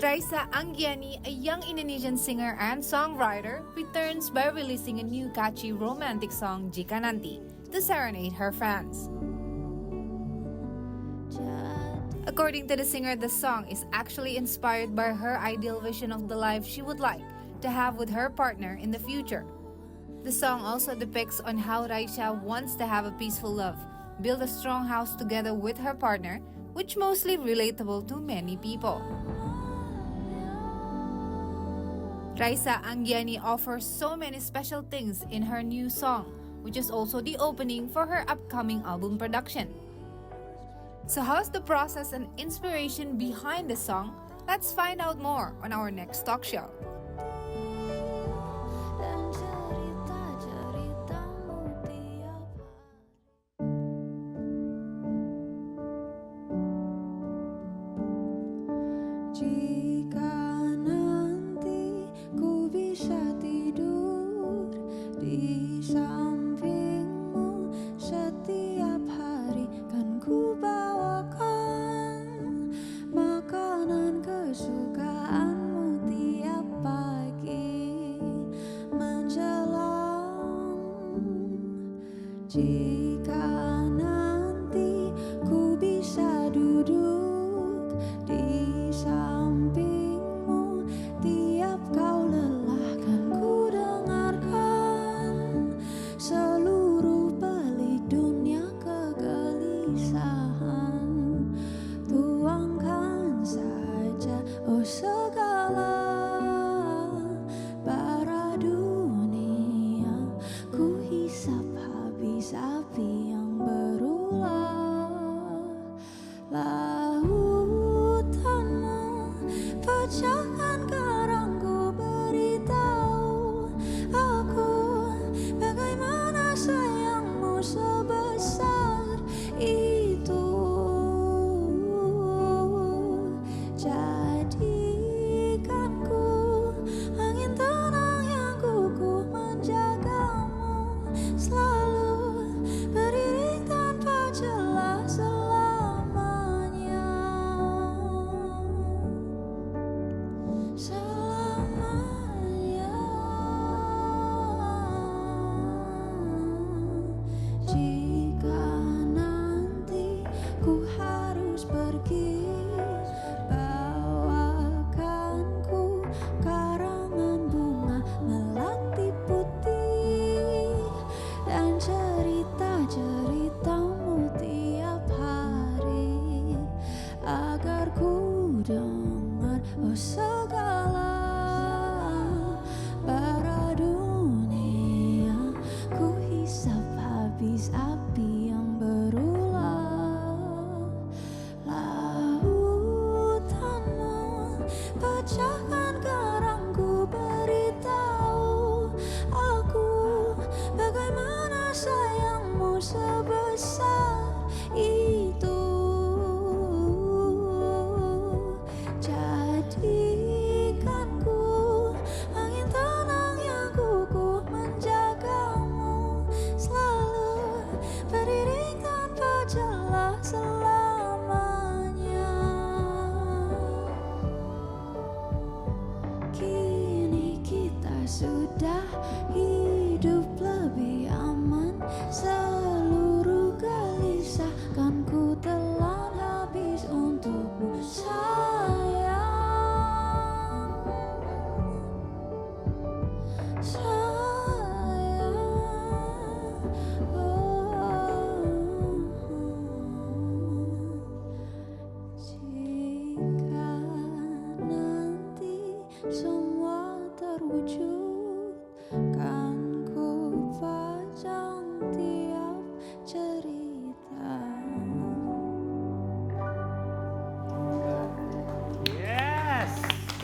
Raissa Anggiani, a young Indonesian singer and songwriter, returns by releasing a new catchy romantic song, Jika Nanti, to serenade her fans. According to the singer, the song is actually inspired by her ideal vision of the life she would like to have with her partner in the future. The song also depicts on how Raissa wants to have a peaceful love, build a strong house together with her partner, which mostly relatable to many people. Raissa Anggiani offers so many special things in her new song, which is also the opening for her upcoming album production. So how's the process and inspiration behind the song? Let's find out more on our next talk show. Jika nanti ku bisa tidur di sampingmu setiap hari, kan ku bawakan makanan kesukaanmu tiap pagi menjelang. Jika nanti ku bisa duduk di sampingmu tiap kau lelah, kan ku dengarkan seluruh pelik dunia kegelisahan. Tuangkan saja oh segala bara dunia, ku hisap habis api yang berulah. Lautanmu pecahkan karangku, beritahu aku bagaimana sayangmu sebesar itu. Jadikan ku angin tenang yang kukuh menjagamu, selalu beriring tanpa celah selamanya. Selamanya. Jika nanti ku harus pergi, bawakan ku karangan bunga melati putih dan cerita-ceritamu tiap hari, agar ku dengar oh segala bara dunia, ku hisap habis api yang berulah. Lautanmu pecahkan karangku, beritahu aku bagaimana sayangmu sebesar itu. Jadikan ku angin tenang yang kukuh menjagamu, selalu beriring tanpa celah selamanya. Kini kita sudah hidup lebih aman, seluruh gelisah kan ku telan habis untukmu sayang. Sayang, jika nanti semua terwujud, kan ku pajang tiap cerita. Yes!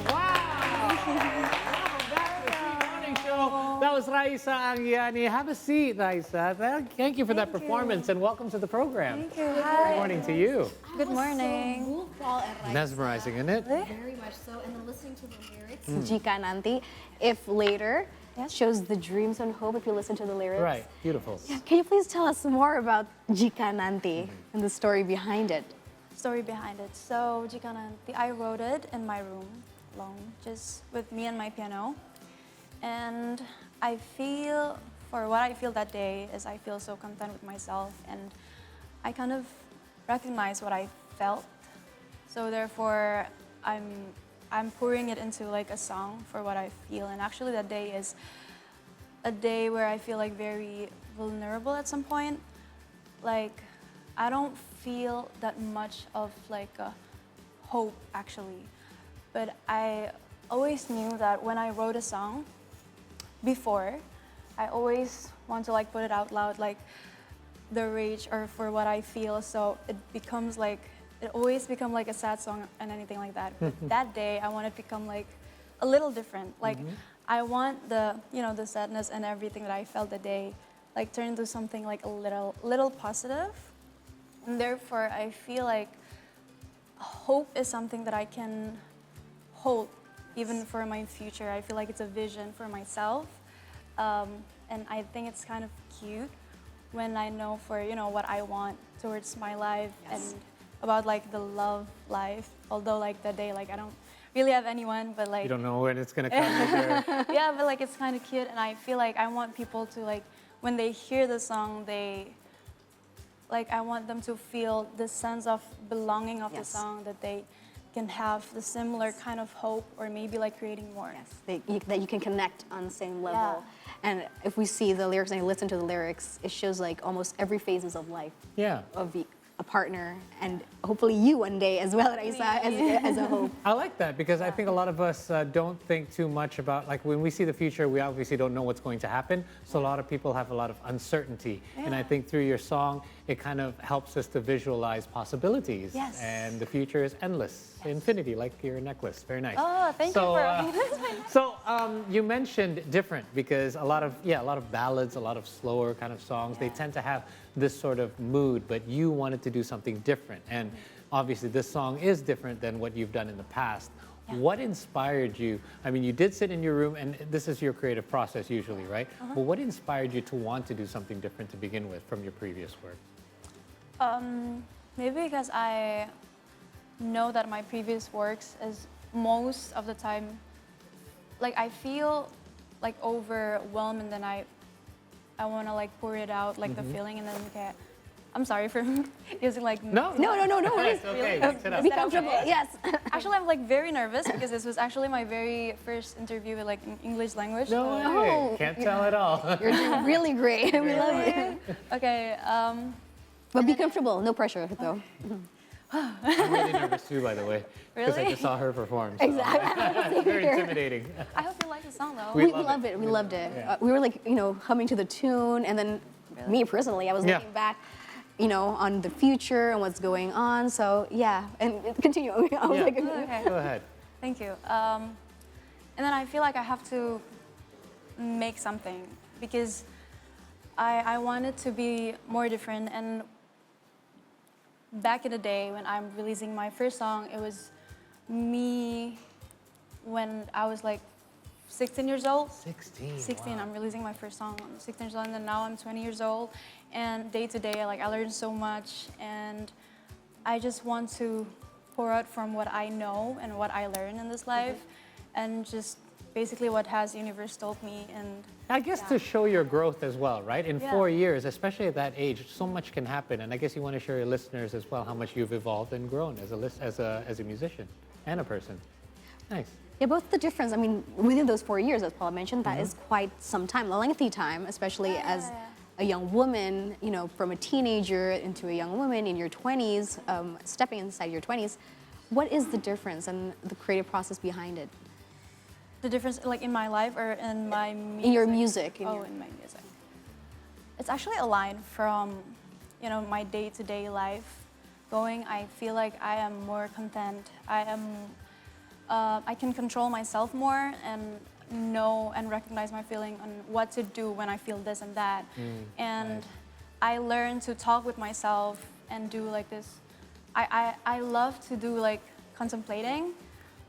Wow! Welcome back to the Sweet Morning Show. That was Raissa Anggiani. Have a seat, Raissa. Thank you for that performance and welcome to the program. Thank you. Good morning to you. Good morning. So moved, Paul and Raissa. Mesmerizing, isn't it? Very much so. And then listening to the lyrics. Jika Nanti, if later, shows the dreams and hope if you listen to the lyrics. Right, beautiful. Yeah, can you please tell us more about Jika Nanti and the story behind it? story behind it. So Jika Nanti, I wrote it in my room alone, just with me and my piano. And I feel, for what I feel that day is I feel so content with myself, and I kind of recognize what I felt. So therefore, I'm pouring it into like a song for what I feel. And actually that day is a day where I feel like very vulnerable at some point. Like, I don't feel that much of like a hope actually. But I always knew that when I wrote a song before, I always want to like put it out loud, like the rage or for what I feel. So it becomes like, it always become like a sad song and anything like that. But that day, I want it to become like a little different. Like I want the, you know, the sadness and everything that I felt that day, like turn into something like a little positive. And therefore, I feel like hope is something that I can hold even for my future. I feel like it's a vision for myself. And I think it's kind of cute when I know for, you know, what I want towards my life and about like the love life. Although like that day, like I don't really have anyone, but like... You don't know when it's gonna come either. Yeah, but like it's kind of cute, and I feel like I want people to like, when they hear the song, they, like I want them to feel the sense of belonging of the song, that they can have the similar kind of hope or maybe like creating more. Yes, that you can connect on the same level. And if we see the lyrics and you listen to the lyrics, it shows like almost every phases of life. Yeah. Of a partner, and hopefully you one day as well, Raissa, as a hope. I like that because I think a lot of us don't think too much about, like when we see the future, we obviously don't know what's going to happen. So a lot of people have a lot of uncertainty. And I think through your song, it kind of helps us to visualize possibilities. Yes. And the future is endless, infinity, like your necklace. Very nice. Oh, thank you for So you mentioned different because a lot of ballads, a lot of slower kind of songs, they tend to have this sort of mood, but you wanted to do something different. And obviously this song is different than what you've done in the past. What inspired you? I mean, you did sit in your room, and this is your creative process usually, right? But what inspired you to want to do something different to begin with from your previous work? Maybe because I know that my previous works is most of the time, like I feel like overwhelmed, and then I want to like pour it out, like the feeling, and then okay, I'm sorry for using like No worries. It's okay. Mix it up. Be comfortable. Okay? Yes. Actually, I'm like very nervous because this was actually my very first interview with like an English language. No way. Oh, Can't tell at all. You're doing really great. We love it. Okay. But be comfortable. No pressure, though. I'm really nervous too, by the way, because I Really? just saw her perform. So Exactly. it's very intimidating. I hope you like the song though. We loved it. We loved it. Yeah. We were like, humming to the tune, and then me personally, I was looking back, on the future and what's going on. So yeah, and continue. I was like, Okay. Go ahead. Thank you. And then I feel like I have to make something because I want it to be more different. And back in the day when I'm releasing my first song, it was me when I was like 16 years old. 16, Wow. I'm releasing my first song. I'm 16 years old, and then now I'm 20 years old. And day to day, like I learned so much, and I just want to pour out from what I know and what I learned in this life, and just basically what has universe told me. And I guess to show your growth as well, right? In Yeah. 4 years, especially at that age, so much can happen. And I guess you want to show your listeners as well how much you've evolved and grown as a musician and a person. Nice. yeah, both the difference. I mean, within those 4 years, as Paula mentioned, that is quite some time, a lengthy time, especially as a young woman, from a teenager into a young woman in your 20s, stepping inside your 20s. What is the difference and the creative process behind it? the difference, like in my life or in my music? In your music. In my music. It's actually a line from, my day-to-day life going. I feel like I am more content. I can control myself more and know and recognize my feeling on what to do when I feel this and that. And I learned to talk with myself and do like this. I love to do like contemplating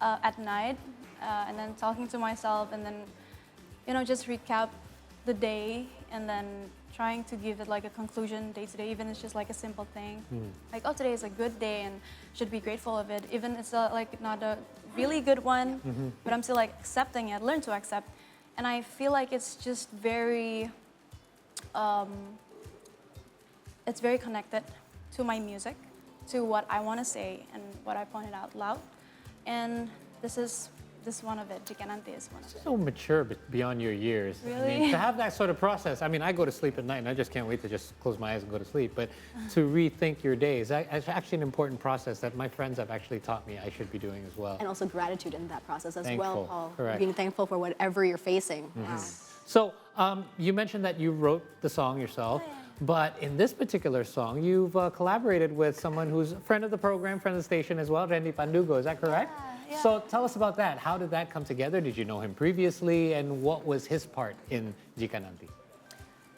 at night and then talking to myself and then, just recap the day and then trying to give it like a conclusion day to day, even it's just like a simple thing. Like, oh, today is a good day and should be grateful of it. Even it's like not a really good one, but I'm still like accepting it, learn to accept. And I feel like it's just very, it's very connected to my music, to what I want to say and what I pointed out loud. And this one of it, Jika Nanti is one of it. So mature beyond your years. I mean, Really? to have that sort of process. I mean, I go to sleep at night and I just can't wait to just close my eyes and go to sleep. But to rethink your days, it's actually an important process that my friends have actually taught me I should be doing as well. And also gratitude in that process as well, Thankful, Paul. correct. Being thankful for whatever you're facing. Wow. So you mentioned that you wrote the song yourself. But in this particular song, you've collaborated with someone who's a friend of the program, friend of the station as well, Randy Pandugo. Is that correct? Yeah. So tell us about that. How did that come together? Did you know him previously? And what was his part in Jika Nanti?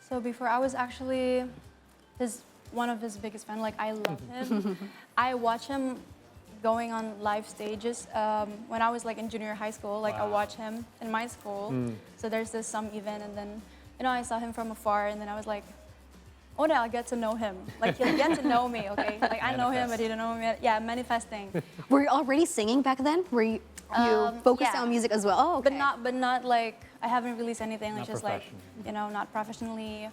So before, I was actually one of his biggest fans. Like, I love him. I watch him going on live stages. When I was like in junior high school, like I watched him in my school. So there's some event, and then I saw him from afar, and then I was like, oh, now I get to know him. Like, he'll get to know me, okay? Like, I know him, but he don't know me yet. Yeah, manifesting. Were you already singing back then? Were you focused yeah. on music as well? Oh, okay. But not like, I haven't released anything. Like, Not just like, professionally. not professionally.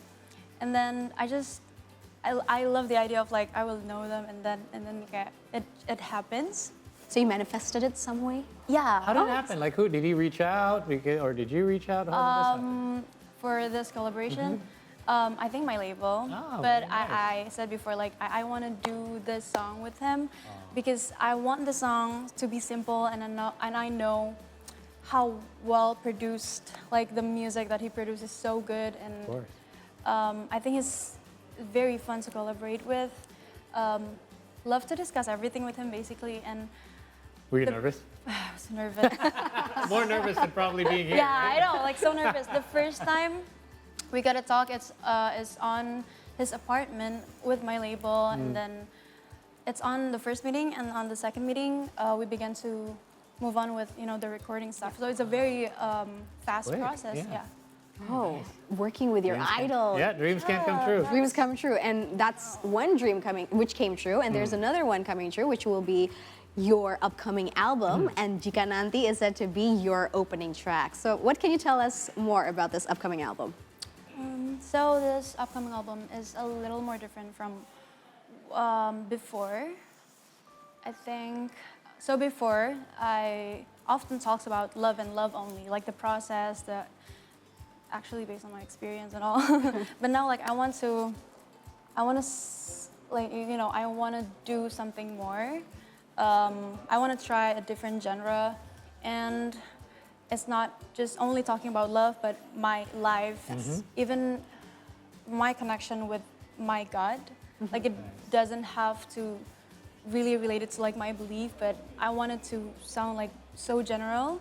And then I love the idea of like, I will know them, and then okay, it happens. So you manifested it some way? Yeah. How did it happen? Like, who did he reach out? Or did you reach out? How did this happen? For this collaboration, I think my label. Oh, but very nice. I said before, like, I want to do this song with him because I want the song to be simple, and I know how well produced, like the music that he produces is so good, and Of course. I think he's very fun to collaborate with. Love to discuss everything with him, basically, and Were you nervous? I was nervous. More nervous than probably being here. Yeah, I know, like so nervous. The first time we got to talk, it's on his apartment with my label, and then it's on the first meeting, and on the second meeting, we began to move on with the recording stuff. So it's a very fast Quick, process. yeah. Oh, working with your idol. Yeah, dreams can't come true. Dreams come true, and that's one dream which came true, and there's another one coming true, which will be your upcoming album, and Jika Nanti is said to be your opening track. So what can you tell us more about this upcoming album? So this upcoming album is a little more different from before. I think, so before, I often talks about love and love only, like the process, actually based on my experience and all. But now, like, I want to do something more. I want to try a different genre, and it's not just only talking about love, but my life, even my connection with my God. Like, it doesn't have to really relate it to like my belief, but I want it to sound like so general,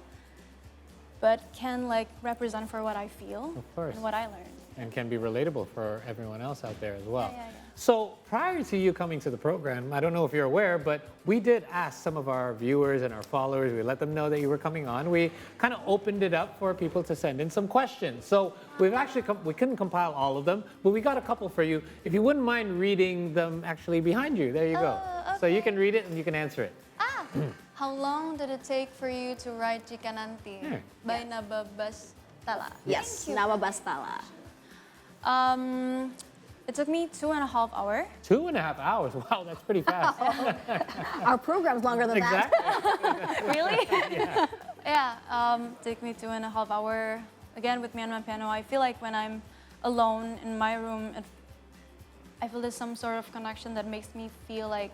but can like represent for what I feel Of course. and what I learned. And can be relatable for everyone else out there as well. Yeah. So prior to you coming to the program, I don't know if you're aware, but we did ask some of our viewers and our followers, we let them know that you were coming on. We kind of opened it up for people to send in some questions. So we've actually, we couldn't compile all of them, but we got a couple for you. If you wouldn't mind reading them actually behind you, there you go. So you can read it and you can answer it. How long did it take for you to write Jika Nanti Yeah. by Nababas Tala? Yes, Nama Bastala. It took me 2.5 hours. 2.5 hours. Wow, that's pretty fast. Our program's longer than that. Exactly. Really? Yeah. Took me 2.5 hours. Again, with me on my piano. I feel like when I'm alone in my room, I feel there's some sort of connection that makes me feel like,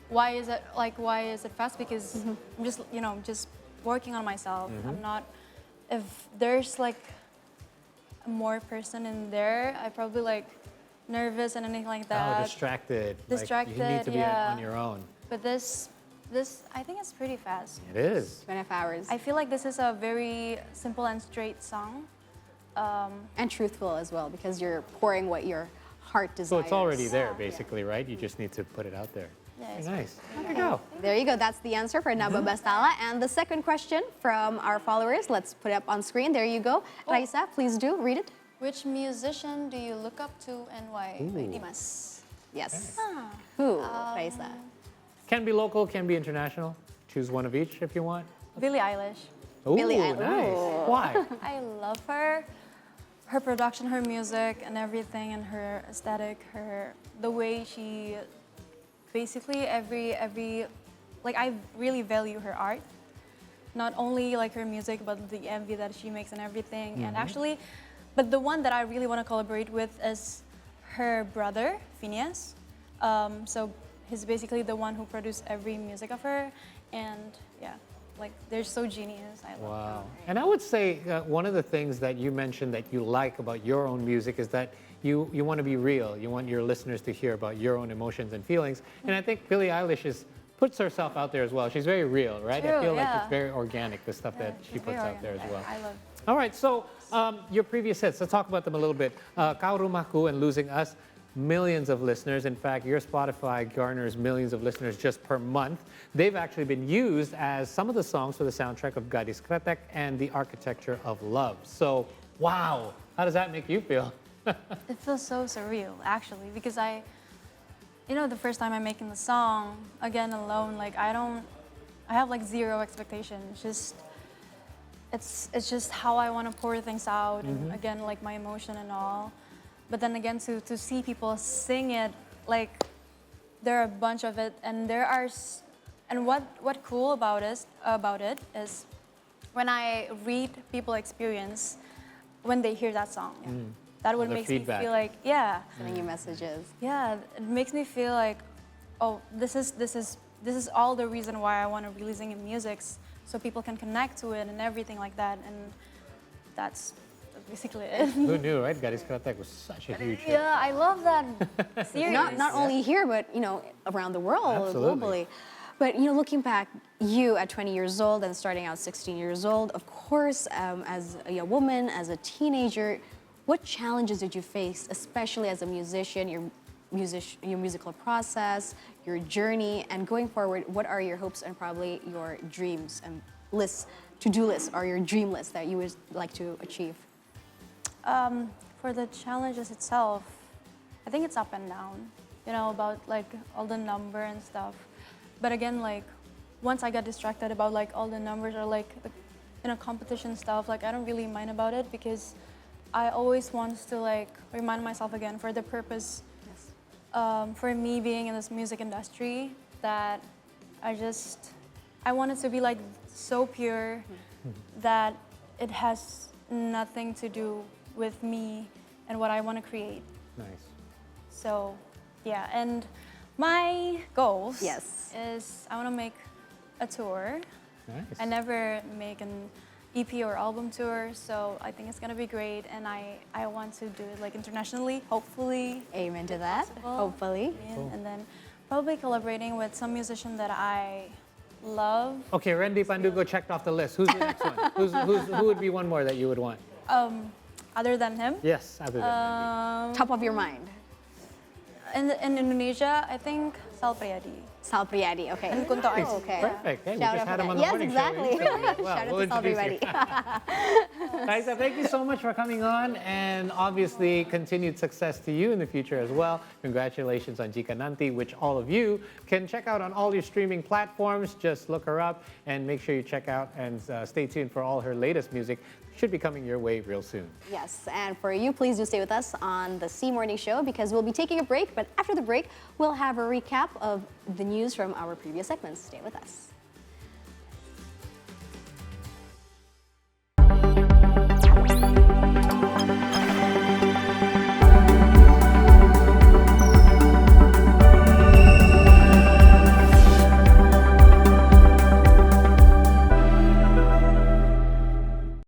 why is it fast? Because I'm just, just working on myself. I'm not, if there's like more person in there, I probably like nervous and anything like that. Oh, distracted. Distracted, Like, you need to be yeah. on your own. But this I think it's pretty fast. It is. 2.5 hours. I feel like this is a very simple and straight song. And truthful as well, because you're pouring what your heart desires. So it's already there, basically, right? You just need to put it out there. Yeah, Very it's nice. There you go. There you go. That's the answer for Naba Bastala. And the second question from our followers, let's put it up on screen. There you go. Raissa, please do read it. Which musician do you look up to and why? By Dimas. Yes. Ah, Who, Raissa? Can be local, can be international. Choose one of each if you want. Billie Eilish. Ooh, Billie nice. Eilish. Why? I love her. Her production, her music, and everything, and her aesthetic, the way she, basically like I really value her art. Not only like her music, but the MV that she makes and everything. And actually, but the one that I really want to collaborate with is her brother, Phineas. So he's basically the one who produced every music of her, and yeah. Like, they're so genius. I love them. Wow. And I would say one of the things that you mentioned that you like about your own music is that you want to be real. You want your listeners to hear about your own emotions and feelings. And I think Billie Eilish puts herself out there as well. She's very real, right? I True, feel like yeah. it's very organic, the stuff that she She's puts very out there as organic. well. I love. All right, so your previous hits, let's talk about them a little bit. Kau Rumahku and Losing Us, millions of listeners. In fact, your Spotify garners millions of listeners just per month. They've actually been used as some of the songs for the soundtrack of Gadis Kretek and The Architecture of Love. So, wow, how does that make you feel? It feels so surreal, actually, because the first time I'm making the song, again, alone, like, I have like zero expectations. It's just how I want to pour things out, and again, like my emotion and all. But then again, to see people sing it, like, there are a bunch of it, and and what cool about it is when I read people experience when they hear that song. That would The make feedback. me feel like, yeah, Sending you messages. yeah, it makes me feel like, oh, this is all the reason why I want to release in music, so people can connect to it and everything like that, and that's basically it. Who knew, right? Gadis Kretek was such a huge hit. Yeah, I love that series. Not only here, but around the world, Absolutely. globally. But looking back, you at 20 years old and starting out 16 years old, of course, as a young woman, as a teenager, what challenges did you face, especially as a musician, your musical process, your journey, and going forward, what are your hopes and probably your dreams and to-do lists, or your dream list that you would like to achieve? For the challenges itself, I think it's up and down, about like all the number and stuff. But again, like once I got distracted about like all the numbers or like the competition stuff, like I don't really mind about it, because I always want to like remind myself again for the purpose, for me being in this music industry, that I want it to be like so pure that it has nothing to do with me and what I want to create. Nice. So, yeah, and my goals Yes. is I want to make a tour. Nice. I never make an EP or album tour, so I think it's gonna be great, and I want to do it like internationally, hopefully. Amen to that, possible. hopefully. And then probably collaborating with some musician that I love. Okay, Randy Pandugo checked off the list. Who's the next one? Who would be one more that you would want? Other than him. Yes, other than Randy. Top of your mind. In Indonesia, I think Sal Priadi. Sal Priadi, okay. And Kunto Aji. Okay. Perfect. Hey, we Shout just out had for him on that. the morning Yes, show. exactly. Well, Shout out we'll to Sal introduce you. Priadi. Raissa, thank you so much for coming on, and obviously continued success to you in the future as well. Congratulations on Jika Nanti, which all of you can check out on all your streaming platforms. Just look her up and make sure you check out and stay tuned for all her latest music. Should be coming your way real soon. Yes, and for you, please do stay with us on the C Morning Show, because we'll be taking a break, but after the break, we'll have a recap of the news from our previous segments. Stay with us.